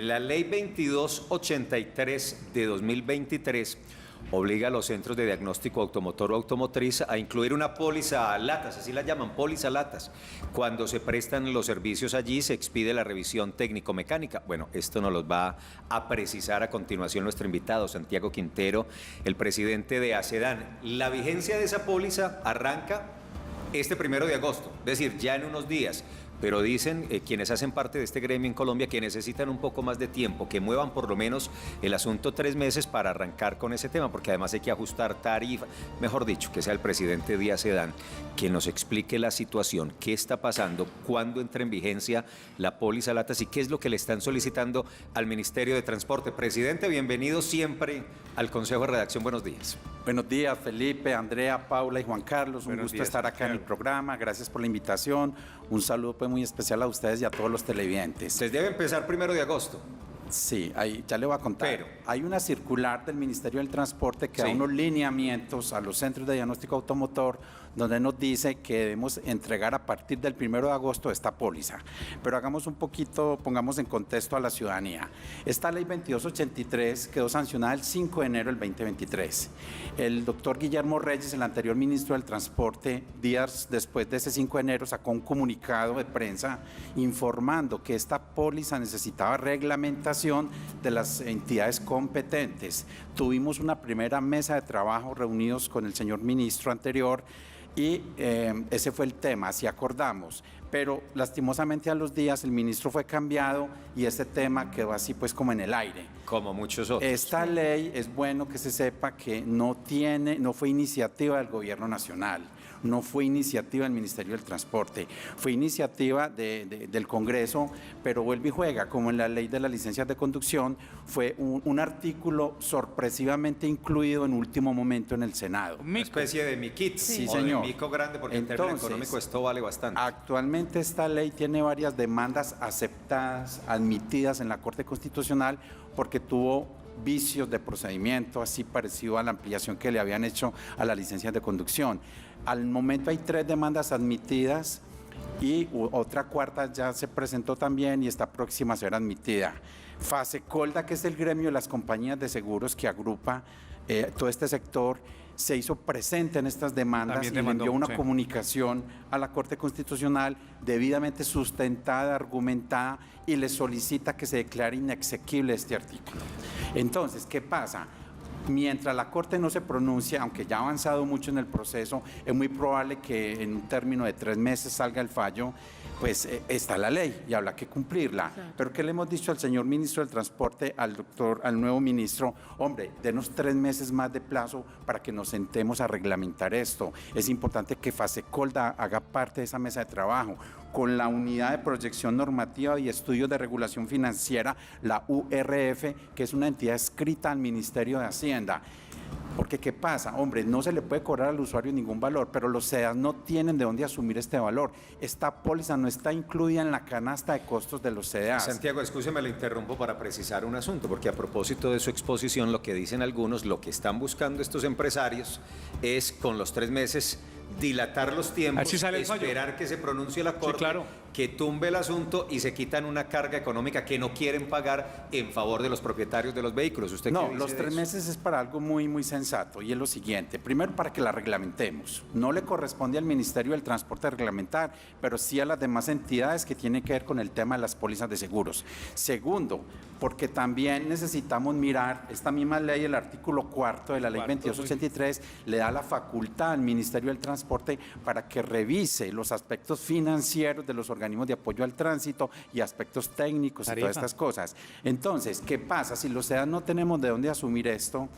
la ley 2283 de 2023 obliga a los centros de diagnóstico automotor o automotriz a incluir una póliza latas, así la llaman, póliza latas. Cuando se prestan los servicios allí se expide la revisión técnico-mecánica. Bueno, esto nos lo va a precisar a continuación nuestro invitado, Santiago Quintero, el presidente de ACEDAN. La vigencia de esa póliza arranca este 1 de agosto, es decir, ya en unos días. Pero dicen quienes hacen parte de este gremio en Colombia que necesitan un poco más de tiempo, que muevan por lo menos el asunto 3 meses para arrancar con ese tema, porque además hay que ajustar tarifa, mejor dicho, que sea el presidente de ACEDAN quien nos explique la situación, qué está pasando, cuándo entra en vigencia la póliza latas y qué es lo que le están solicitando al Ministerio de Transporte. Presidente, bienvenido siempre al Consejo de Redacción. Buenos días. Buenos días, Felipe, Andrea, Paula y Juan Carlos. Un gusto estar acá en el programa. Gracias por la invitación. Un saludo pues muy especial a ustedes y a todos los televidentes. Usted debe empezar 1 de agosto. Sí, ahí ya le voy a contar. Pero hay una circular del Ministerio del Transporte que da unos lineamientos a los centros de diagnóstico automotor donde nos dice que debemos entregar a partir del 1 de agosto esta póliza. Pero hagamos un poquito, pongamos en contexto a la ciudadanía. Esta ley 2283 quedó sancionada el 5 de enero del 2023. El doctor Guillermo Reyes, el anterior ministro del Transporte, días después de ese 5 de enero sacó un comunicado de prensa informando que esta póliza necesitaba reglamentación de las entidades competentes. Tuvimos una primera mesa de trabajo reunidos con el señor ministro anterior y ese fue el tema, así acordamos. Pero lastimosamente a los días el ministro fue cambiado y ese tema quedó así pues como en el aire. Como muchos otros. Esta ley es bueno que se sepa que no fue iniciativa del Gobierno Nacional. No fue iniciativa del Ministerio del Transporte, fue iniciativa del Congreso, pero vuelve y juega, como en la ley de las licencias de conducción, fue un artículo sorpresivamente incluido en último momento en el Senado. Una especie de miquit, sí, señor. De mico grande, porque Entonces, en términos económicos esto vale bastante. Actualmente esta ley tiene varias demandas aceptadas, admitidas en la Corte Constitucional, porque tuvo vicios de procedimiento, así parecido a la ampliación que le habían hecho a la licencia de conducción. Al momento hay 3 demandas admitidas y otra cuarta ya se presentó también y está próxima a ser admitida. Fasecolda, que es el gremio de las compañías de seguros que agrupa todo este sector, se hizo presente en estas demandas y le envió una comunicación a la Corte Constitucional debidamente sustentada, argumentada, y le solicita que se declare inexequible este artículo. Entonces, ¿qué pasa? Mientras la Corte no se pronuncia, aunque ya ha avanzado mucho en el proceso, es muy probable que en un término de 3 meses salga el fallo. Pues está la ley y habrá que cumplirla. Sí. Pero ¿qué le hemos dicho al señor ministro del Transporte, al nuevo ministro? Hombre, denos 3 meses más de plazo para que nos sentemos a reglamentar esto. Es importante que Fasecolda haga parte de esa mesa de trabajo con la Unidad de Proyección Normativa y Estudios de Regulación Financiera, la URF, que es una entidad adscrita al Ministerio de Hacienda. Porque ¿qué pasa? Hombre, no se le puede cobrar al usuario ningún valor, pero los SEDAS no tienen de dónde asumir este valor. Esta póliza no está incluida en la canasta de costos de los SEDAS. Santiago, escúcheme, le interrumpo para precisar un asunto, porque a propósito de su exposición, lo que dicen algunos, lo que están buscando estos empresarios es con los 3 meses dilatar los tiempos, esperar que se pronuncie la Corte, que tumbe el asunto y se quitan una carga económica que no quieren pagar en favor de los propietarios de los vehículos. ¿Usted qué dice? No, los 3 meses es para algo muy, muy sensato, y es lo siguiente. Primero, para que la reglamentemos. No le corresponde al Ministerio del Transporte reglamentar, pero sí a las demás entidades que tienen que ver con el tema de las pólizas de seguros. Segundo, porque también necesitamos mirar esta misma ley, el artículo 4 de la ley 2283, le da la facultad al Ministerio del Transporte para que revise los aspectos financieros de los organismos de apoyo al tránsito y aspectos técnicos y todas estas cosas. Entonces, ¿qué pasa? Si los SEDAS no tenemos de dónde asumir esto,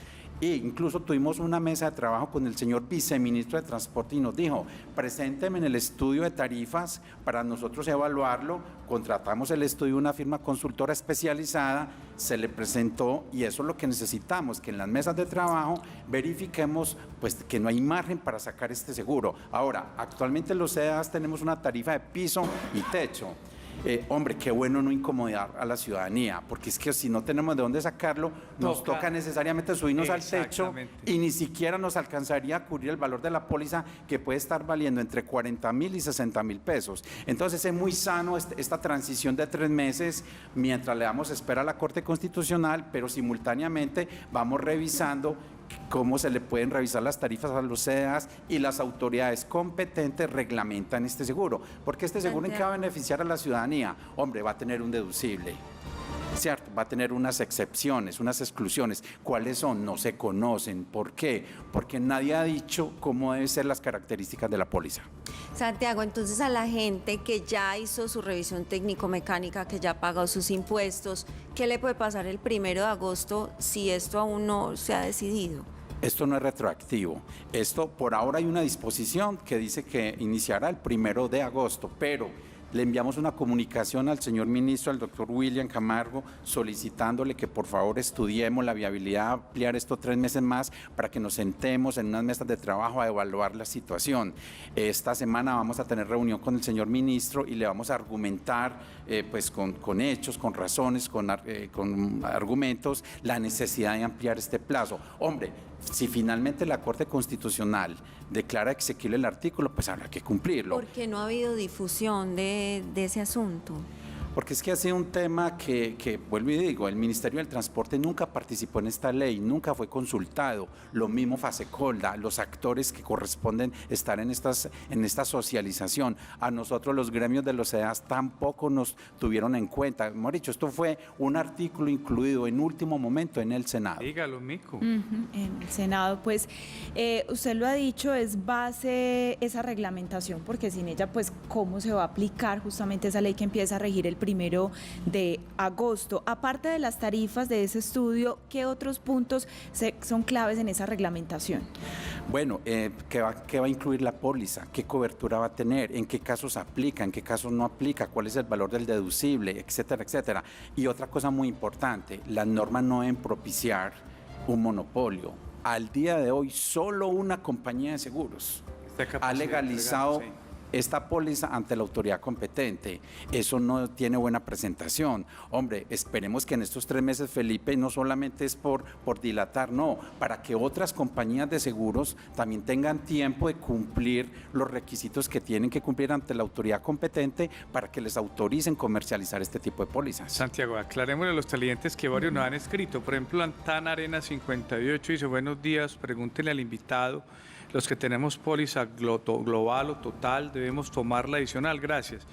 e incluso tuvimos una mesa de trabajo con el señor viceministro de Transporte y nos dijo, presénteme en el estudio de tarifas para nosotros evaluarlo. Contratamos el estudio de una firma consultora especializada, se le presentó, y eso es lo que necesitamos, que en las mesas de trabajo verifiquemos pues que no hay margen para sacar este seguro. Ahora, actualmente los SEDAS tenemos una tarifa de piso y techo. hombre, qué bueno no incomodar a la ciudadanía, porque es que si no tenemos de dónde sacarlo, nos toca necesariamente subirnos al techo y ni siquiera nos alcanzaría a cubrir el valor de la póliza, que puede estar valiendo entre 40.000 y 60.000 pesos. Entonces es muy sano esta transición de 3 meses mientras le damos espera a la Corte Constitucional, pero simultáneamente vamos revisando cómo se le pueden revisar las tarifas a los CEDAS y las autoridades competentes reglamentan este seguro. Porque este seguro, ¿en qué va a beneficiar a la ciudadanía? Hombre, va a tener un deducible, ¿cierto? Va a tener unas excepciones, unas exclusiones. ¿Cuáles son? No se conocen. ¿Por qué? Porque nadie ha dicho cómo deben ser las características de la póliza. Santiago, entonces a la gente que ya hizo su revisión técnico-mecánica, que ya pagó sus impuestos, ¿qué le puede pasar el 1 de agosto si esto aún no se ha decidido? Esto no es retroactivo. Esto, por ahora hay una disposición que dice que iniciará el 1 de agosto, pero le enviamos una comunicación al señor ministro, al doctor William Camargo, solicitándole que por favor estudiemos la viabilidad de ampliar estos 3 meses más para que nos sentemos en unas mesas de trabajo a evaluar la situación. Esta semana vamos a tener reunión con el señor ministro y le vamos a argumentar pues con hechos, con razones, con argumentos, la necesidad de ampliar este plazo. Hombre, si finalmente la Corte Constitucional declara exequible el artículo, pues habrá que cumplirlo. ¿Por qué no ha habido difusión de ese asunto? Porque es que ha sido un tema que, vuelvo y digo, el Ministerio del Transporte nunca participó en esta ley, nunca fue consultado, lo mismo Fasecolda, los actores que corresponden estar en esta socialización. A nosotros los gremios de los CEDAS tampoco nos tuvieron en cuenta. Hemos dicho, esto fue un artículo incluido en último momento en el Senado. Dígalo, Mico. En el Senado, pues usted lo ha dicho, es base esa reglamentación, porque sin ella, pues, ¿cómo se va a aplicar justamente esa ley que empieza a regir el 1 de agosto? Aparte de las tarifas de ese estudio, ¿qué otros puntos son claves en esa reglamentación? Bueno, ¿qué va a incluir la póliza? ¿Qué cobertura va a tener? ¿En qué casos aplica? ¿En qué casos no aplica? ¿Cuál es el valor del deducible? Etcétera, etcétera. Y otra cosa muy importante, las normas no deben propiciar un monopolio. Al día de hoy, solo una compañía de seguros ha legalizado esta póliza ante la autoridad competente. Eso no tiene buena presentación. Hombre, esperemos que en estos 3 meses, Felipe, no solamente es por dilatar, no, para que otras compañías de seguros también tengan tiempo de cumplir los requisitos que tienen que cumplir ante la autoridad competente para que les autoricen comercializar este tipo de pólizas. Santiago, aclarémosle a los televidentes que varios nos han escrito. Por ejemplo, Antana Arena 58 dice: buenos días, pregúntenle al invitado, los que tenemos póliza global o total, debemos tomarla adicional, gracias.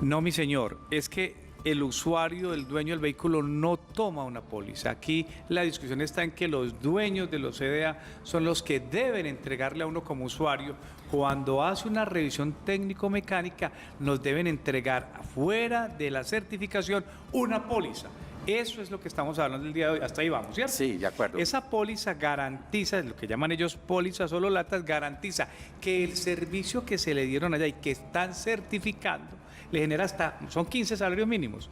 No, mi señor, es que el usuario, el dueño del vehículo, no toma una póliza. Aquí la discusión está en que los dueños de los CDA son los que deben entregarle a uno como usuario. Cuando hace una revisión técnico-mecánica, nos deben entregar fuera de la certificación una póliza. Eso es lo que estamos hablando el día de hoy. Hasta ahí vamos, ¿cierto? Sí, de acuerdo. Esa póliza garantiza, lo que llaman ellos póliza solo latas, garantiza que el servicio que se le dieron allá y que están certificando le genera son 15 salarios mínimos.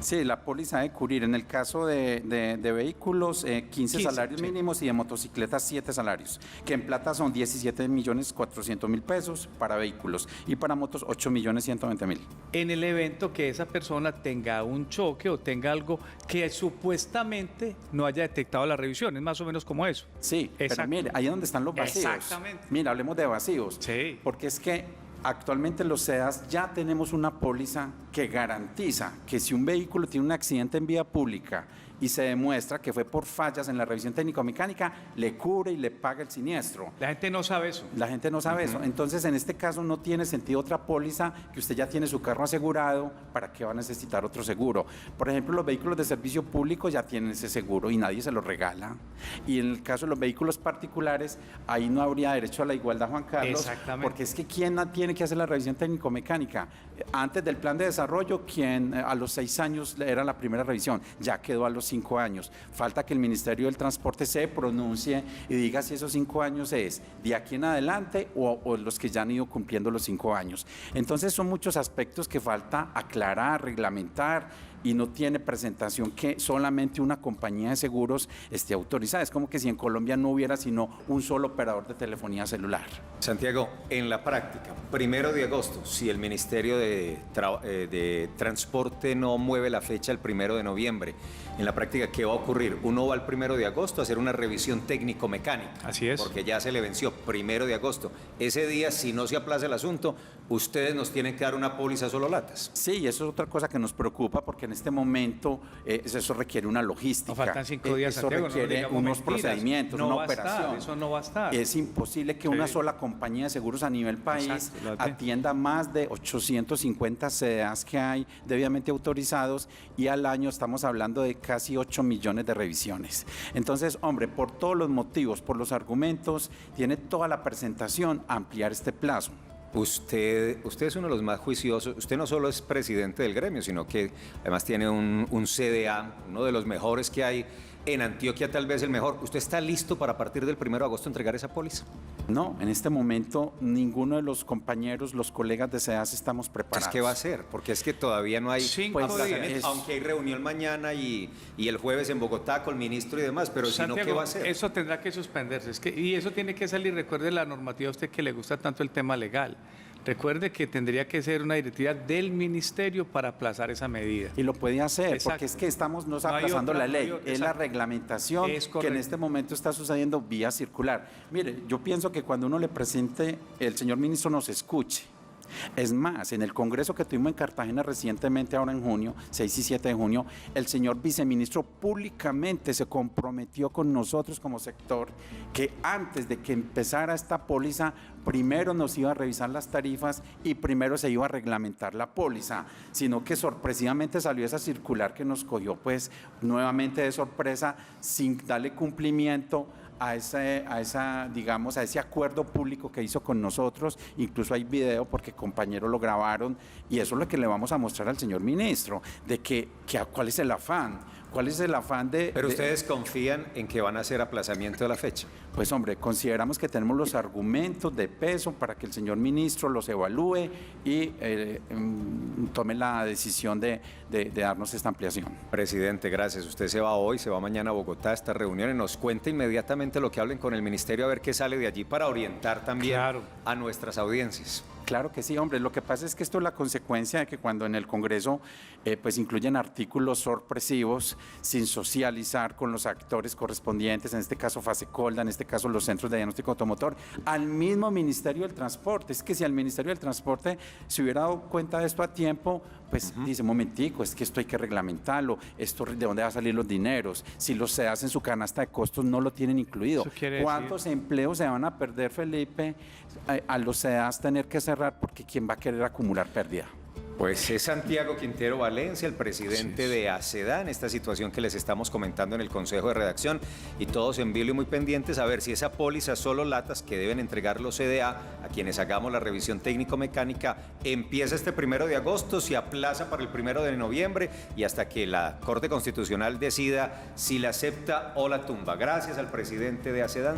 Sí, la póliza debe cubrir, en el caso de vehículos, 15 salarios mínimos, y de motocicletas 7 salarios, que en plata son 17.400.000 pesos para vehículos, y para motos 8.120.000. En el evento que esa persona tenga un choque o tenga algo que supuestamente no haya detectado la revisión, es más o menos como eso. Sí, pero mire, ahí es donde están los vacíos. Exactamente. Mira, hablemos de vacíos. Sí. Porque es que actualmente los CEDAS ya tenemos una póliza que garantiza que si un vehículo tiene un accidente en vía pública y se demuestra que fue por fallas en la revisión técnico-mecánica, le cubre y le paga el siniestro. La gente no sabe eso. La gente no sabe eso. Entonces, en este caso no tiene sentido otra póliza, que usted ya tiene su carro asegurado, ¿para qué va a necesitar otro seguro? Por ejemplo, los vehículos de servicio público ya tienen ese seguro y nadie se lo regala. Y en el caso de los vehículos particulares, ahí no habría derecho a la igualdad, Juan Carlos. Exactamente. Porque es que ¿quién tiene que hacer la revisión técnico-mecánica? Antes del plan de desarrollo, quien a los 6 años era la primera revisión, ya quedó a los 5 años. Falta que el Ministerio del Transporte se pronuncie y diga si esos 5 años es de aquí en adelante o los que ya han ido cumpliendo los 5 años. Entonces son muchos aspectos que falta aclarar, reglamentar, y no tiene presentación que solamente una compañía de seguros esté autorizada. Es como que si en Colombia no hubiera sino un solo operador de telefonía celular. Santiago, en la práctica, 1 de agosto, si el Ministerio de Transporte no mueve la fecha el 1 de noviembre, en la práctica, ¿qué va a ocurrir? Uno va al 1 de agosto a hacer una revisión técnico-mecánica. Así es. Porque ya se le venció 1 de agosto. Ese día, si no se aplaza el asunto, ustedes nos tienen que dar una póliza solo latas. Sí, y eso es otra cosa que nos preocupa porque en este momento eso requiere una logística. Nos faltan 5 días, Eso Santiago, no requiere digamos unos mentiras. procedimientos, No una va a estar, operación. eso no va a estar. Es imposible que una sola compañía de seguros a nivel país Exacto, atienda más de 850 CDAs que hay debidamente autorizados y al año estamos hablando de casi 8 millones de revisiones. Entonces, hombre, por todos los motivos, por los argumentos, tiene toda la presentación a ampliar este plazo. Usted es uno de los más juiciosos. Usted no solo es presidente del gremio, sino que además tiene un CDA, uno de los mejores que hay en Antioquia, tal vez el mejor. ¿Usted está listo para a partir del 1 de agosto entregar esa póliza? No, en este momento ninguno de los compañeros, los colegas de SEDAS estamos preparados. ¿Qué va a hacer? Porque es que todavía no hay 5 aplazamiento, días. aunque hay reunión mañana y el jueves en Bogotá con el ministro y demás, pero si no, ¿qué Santiago, va a hacer? eso tendrá que suspenderse. Y eso tiene que salir. Recuerde la normativa a usted que le gusta tanto el tema legal. Recuerde que tendría que ser una directiva del ministerio para aplazar esa medida. Y lo puede hacer, Exacto. porque es que estamos no No hay aplazando otra, la no hay ley, otra, es la exacto. reglamentación Es que en correcto. este momento está sucediendo vía circular. Mire, yo pienso que cuando uno le presente, el señor ministro nos escuche. Es más, en el congreso que tuvimos en Cartagena recientemente, ahora en junio, 6 y 7 de junio, el señor viceministro públicamente se comprometió con nosotros como sector que antes de que empezara esta póliza, primero nos iba a revisar las tarifas y primero se iba a reglamentar la póliza, sino que sorpresivamente salió esa circular que nos cogió pues nuevamente de sorpresa sin darle cumplimiento a ese acuerdo público que hizo con nosotros. Incluso hay video porque compañeros lo grabaron y eso es lo que le vamos a mostrar al señor ministro, de cuál es el afán. ¿Cuál es el afán de...? Pero ustedes confían en que van a hacer aplazamiento de la fecha. Pues hombre, consideramos que tenemos los argumentos de peso para que el señor ministro los evalúe y tome la decisión de darnos esta ampliación. Presidente, gracias. Usted se va hoy, se va mañana a Bogotá a esta reunión y nos cuenta inmediatamente lo que hablen con el ministerio a ver qué sale de allí para orientar también Claro. a nuestras audiencias. Claro que sí, hombre. Lo que pasa es que esto es la consecuencia de que cuando en el Congreso pues incluyen artículos sorpresivos sin socializar con los actores correspondientes, en este caso Fasecolda, en este caso los centros de diagnóstico automotor, al mismo Ministerio del Transporte. Es que si al Ministerio del Transporte se hubiera dado cuenta de esto a tiempo, pues dice, un momentico, es que esto hay que reglamentarlo, esto de dónde van a salir los dineros, si los SEDAS en su canasta de costos no lo tienen incluido. Eso quiere ¿Cuántos empleos se van a perder, Felipe, a los SEDAS tener que cerrar porque quién va a querer acumular pérdida? Pues es Santiago Quintero Valencia, el presidente de ACEDA, en esta situación que les estamos comentando en el Consejo de Redacción, y todos en vilo y muy pendientes a ver si esa póliza solo latas que deben entregar los CDA a quienes hagamos la revisión técnico-mecánica empieza este 1 de agosto, se aplaza para el 1 de noviembre y hasta que la Corte Constitucional decida si la acepta o la tumba. Gracias al presidente de ACEDA.